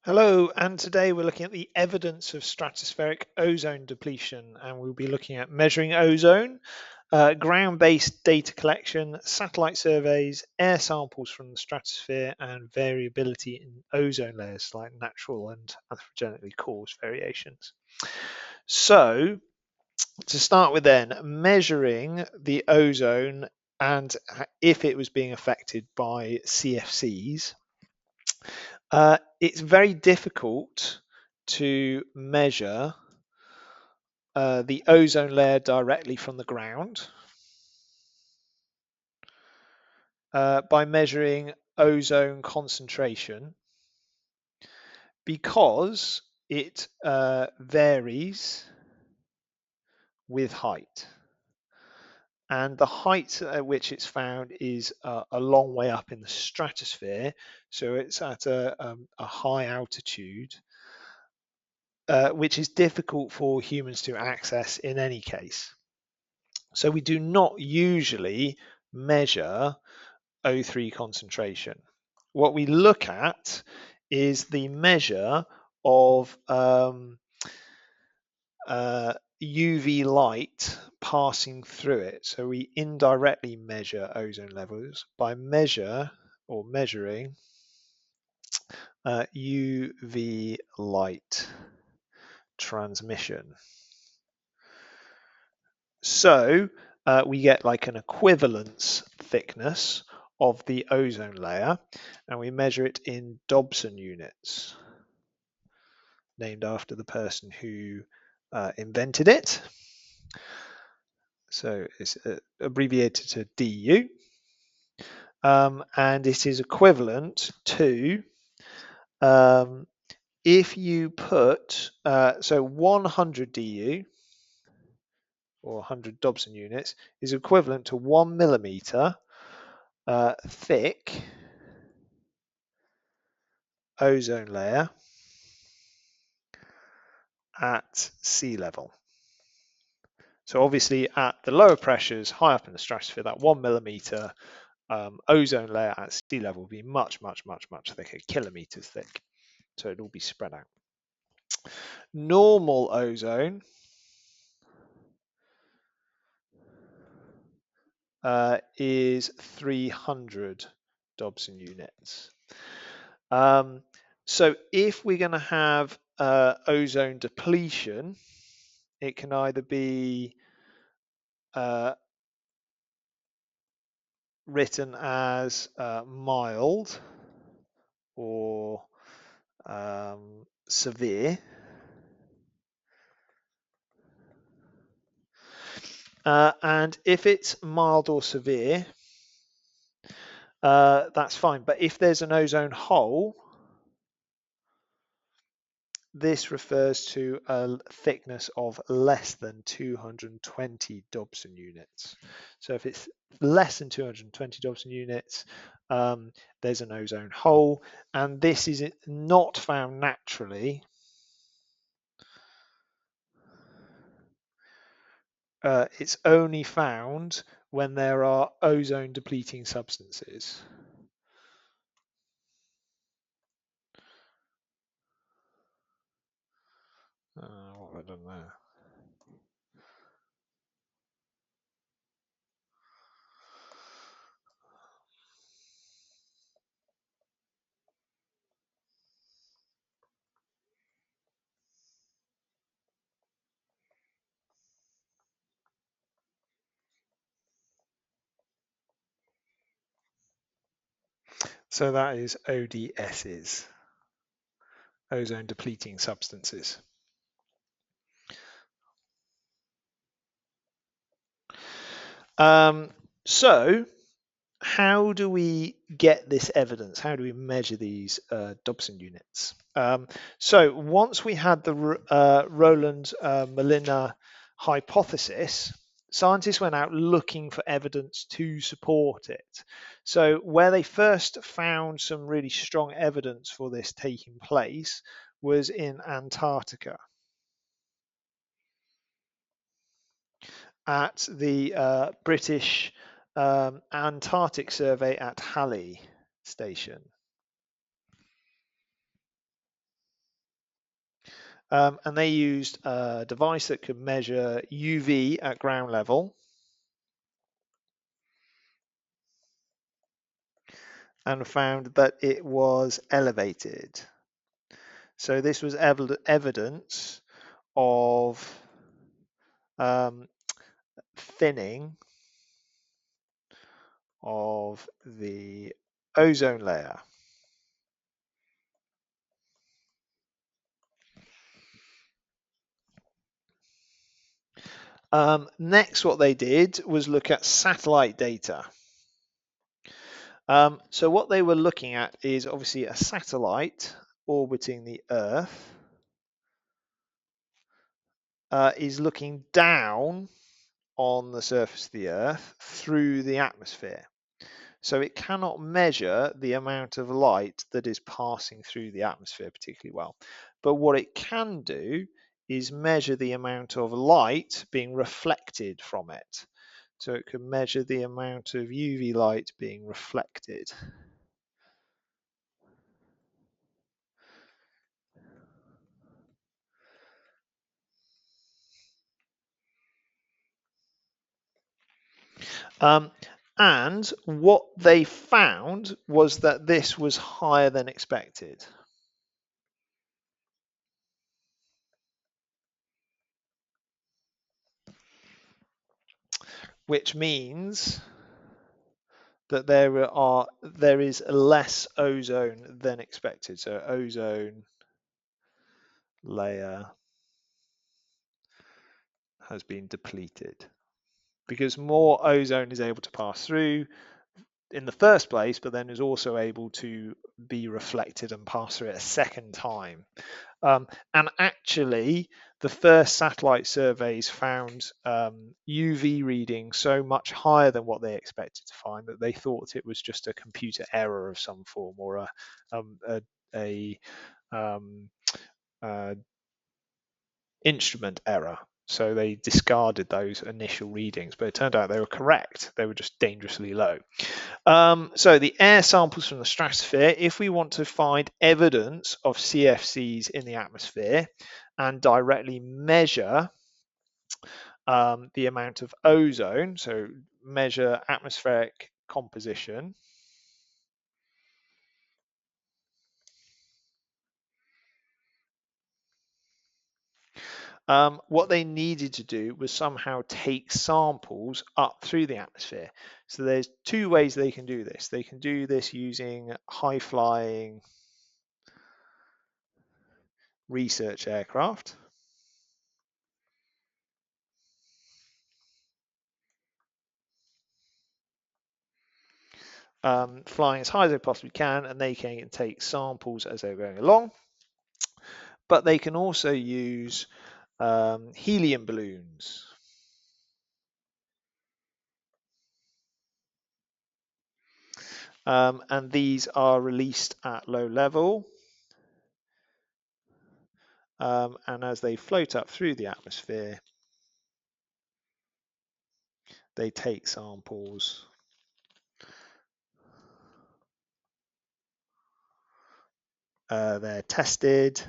Hello, and today we're looking at the evidence of stratospheric ozone depletion, and we'll be looking at measuring ozone, ground-based data collection, satellite surveys, air samples from the stratosphere, and variability in ozone layers like natural and anthropogenically caused variations. So, to start with then, measuring the ozone and if it was being affected by CFCs. It's very difficult to measure the ozone layer directly from the ground by measuring ozone concentration because it varies with height. And the height at which it's found is a long way up in the stratosphere, so it's at a high altitude. Which is difficult for humans to access in any case. So we do not usually measure O3 concentration. What we look at is the measure of UV light passing through it. So we indirectly measure ozone levels by measuring UV light transmission. So we get like an equivalence thickness of the ozone layer, and we measure it in Dobson units, named after the person who invented it. So it's abbreviated to DU, and it is equivalent to if you put so 100 DU or 100 Dobson units is equivalent to 1 millimeter thick ozone layer at sea level. So obviously at the lower pressures, high up in the stratosphere, that 1 millimeter ozone layer at sea level will be much thicker, kilometers thick. So it'll be spread out. Normal ozone is 300 Dobson units. So if we're going to have ozone depletion, it can either be written as mild or severe. And if it's mild or severe, that's fine. But if there's an ozone hole, this refers to a thickness of less than 220 Dobson units. So if it's less than 220 Dobson units, there's an ozone hole, and this is not found naturally. It's only found when there are ozone depleting substances. What have I done there? So that is ODSs, ozone depleting substances. So how do we get this evidence? How do we measure these Dobson units? So once we had the Rowland-Molina hypothesis, scientists went out looking for evidence to support it. So where they first found some really strong evidence for this taking place was in Antarctica, at the British Antarctic Survey at Halley Station. And they used a device that could measure UV at ground level and found that it was elevated. So this was evidence of thinning of the ozone layer. Next, what they did was look at satellite data. So what they were looking at is obviously a satellite orbiting the Earth is looking down on the surface of the Earth through the atmosphere. So it cannot measure the amount of light that is passing through the atmosphere particularly well. But what it can do is measure the amount of light being reflected from it. So it can measure the amount of UV light being reflected. And what they found was that this was higher than expected. Which means that there is less ozone than expected. So ozone layer has been depleted because more ozone is able to pass through in the first place, but then is also able to be reflected and pass through it a second time. And actually, the first satellite surveys found UV readings so much higher than what they expected to find that they thought it was just a computer error of some form or a instrument error. So they discarded those initial readings, but it turned out they were correct. They were just dangerously low. So the air samples from the stratosphere, if we want to find evidence of CFCs in the atmosphere and directly measure the amount of ozone, so measure atmospheric composition, what they needed to do was somehow take samples up through the atmosphere. So there's two ways they can do this. They can do this using high-flying research aircraft. Flying as high as they possibly can, and they can take samples as they're going along. But they can also use helium balloons. And these are released at low level. And as they float up through the atmosphere, they take samples. They're tested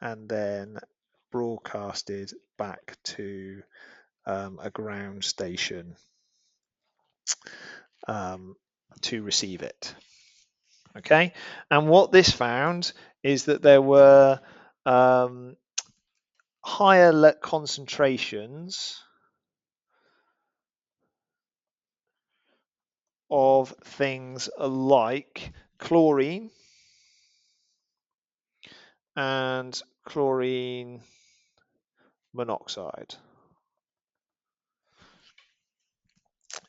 and then broadcasted back to a ground station to receive it. Okay, and what this found is that there were higher concentrations of things like chlorine and chlorine monoxide,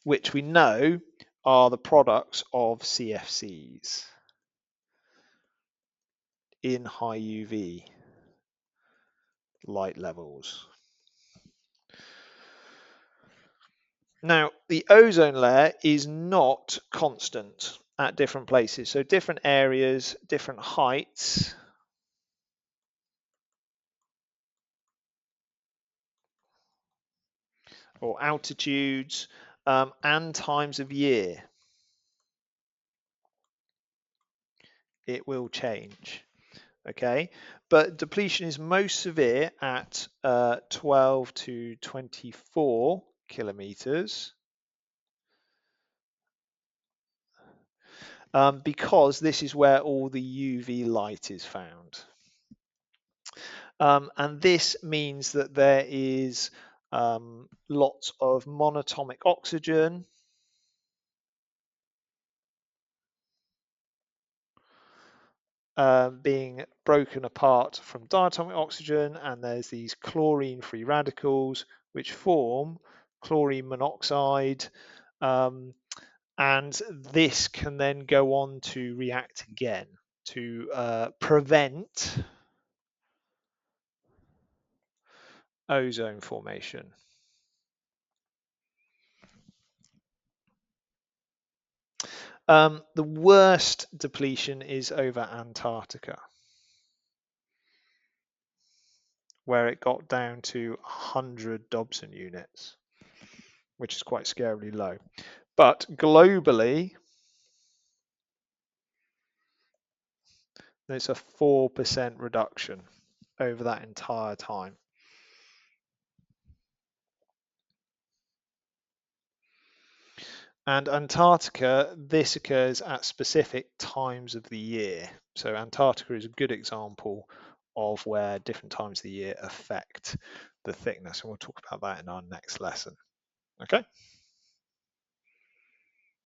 which we know are the products of CFCs in high UV light levels. Now, the ozone layer is not constant at different places. So different areas, different heights or altitudes and times of year, it will change. Okay, but depletion is most severe at 12 to 24 kilometers, because this is where all the UV light is found. And this means that there is lots of monatomic oxygen, being broken apart from diatomic oxygen, and there's these chlorine free radicals which form chlorine monoxide, um, and this can then go on to react again to prevent ozone formation. The worst depletion is over Antarctica, where it got down to 100 Dobson units, which is quite scarily low. But globally, it's a 4% reduction over that entire time. And Antarctica, this occurs at specific times of the year. So Antarctica is a good example of where different times of the year affect the thickness. And we'll talk about that in our next lesson. Okay.